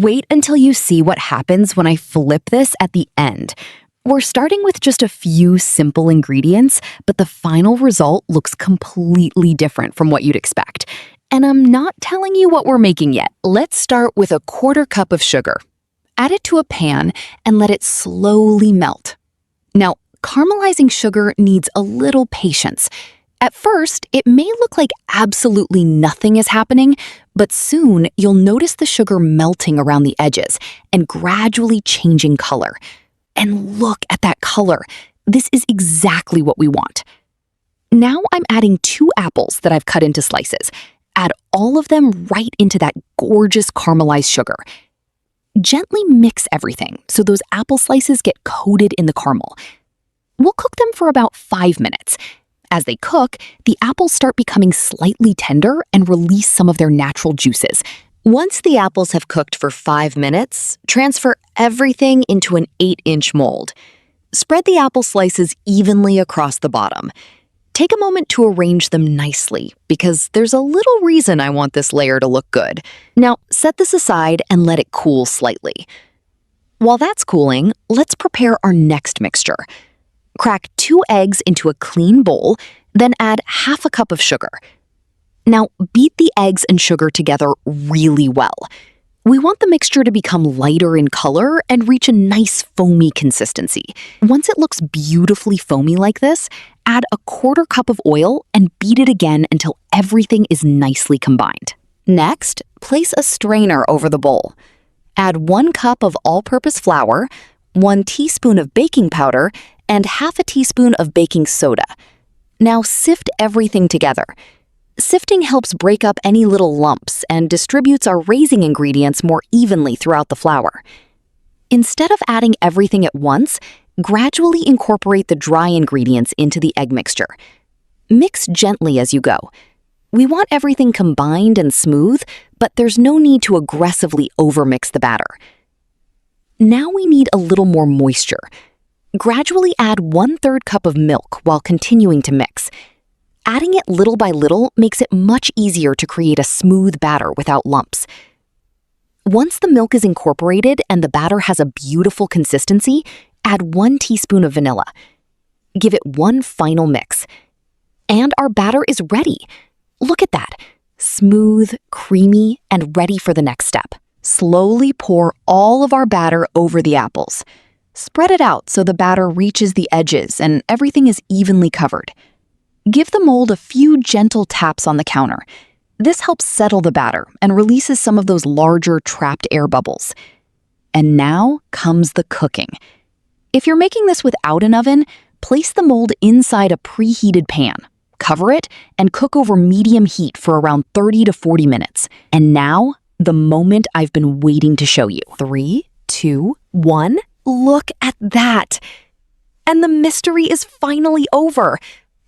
Wait until you see what happens when I flip this at the end. We're starting with just a few simple ingredients, but the final result looks completely different from what you'd expect. And I'm not telling you what we're making yet. Let's start with a 1/4 cup of sugar. Add it to a pan and let it slowly melt. Now, caramelizing sugar needs a little patience. At first, it may look like absolutely nothing is happening, but soon you'll notice the sugar melting around the edges and gradually changing color. And look at that color. This is exactly what we want. Now I'm adding 2 apples that I've cut into slices. Add all of them right into that gorgeous caramelized sugar. Gently mix everything so those apple slices get coated in the caramel. We'll cook them for about 5 minutes. As they cook, the apples start becoming slightly tender and release some of their natural juices. Once the apples have cooked for 5 minutes, transfer everything into an 8-inch mold. Spread the apple slices evenly across the bottom. Take a moment to arrange them nicely, because there's a little reason I want this layer to look good. Now, set this aside and let it cool slightly. While that's cooling, let's prepare our next mixture. Crack 2 eggs into a clean bowl, then add 1/2 cup of sugar. Now, beat the eggs and sugar together really well. We want the mixture to become lighter in color and reach a nice foamy consistency. Once it looks beautifully foamy like this, add a 1/4 cup of oil and beat it again until everything is nicely combined. Next, place a strainer over the bowl. Add 1 cup of all-purpose flour, 1 teaspoon of baking powder, and 1/2 teaspoon of baking soda. Now sift everything together. Sifting helps break up any little lumps and distributes our raising ingredients more evenly throughout the flour. Instead of adding everything at once, gradually incorporate the dry ingredients into the egg mixture. Mix gently as you go. We want everything combined and smooth, but there's no need to aggressively overmix the batter. Now we need a little more moisture. Gradually add 1/3 cup of milk while continuing to mix. Adding it little by little makes it much easier to create a smooth batter without lumps. Once the milk is incorporated and the batter has a beautiful consistency, add 1 teaspoon of vanilla. Give it one final mix. And our batter is ready. Look at that. Smooth, creamy, and ready for the next step. Slowly pour all of our batter over the apples. Spread it out so the batter reaches the edges and everything is evenly covered. Give the mold a few gentle taps on the counter. This helps settle the batter and releases some of those larger trapped air bubbles. And now comes the cooking. If you're making this without an oven, place the mold inside a preheated pan. Cover it and cook over medium heat for around 30 to 40 minutes. And now, the moment I've been waiting to show you. 3, 2, 1. Look at that! And the mystery is finally over.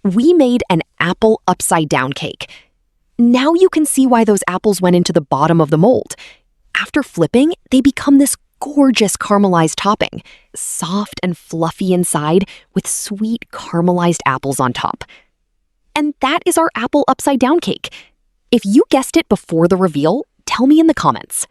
We made an apple upside-down cake. Now you can see why those apples went into the bottom of the mold. After flipping, they become this gorgeous caramelized topping, soft and fluffy inside with sweet caramelized apples on top. And that is our apple upside-down cake. If you guessed it before the reveal, tell me in the comments.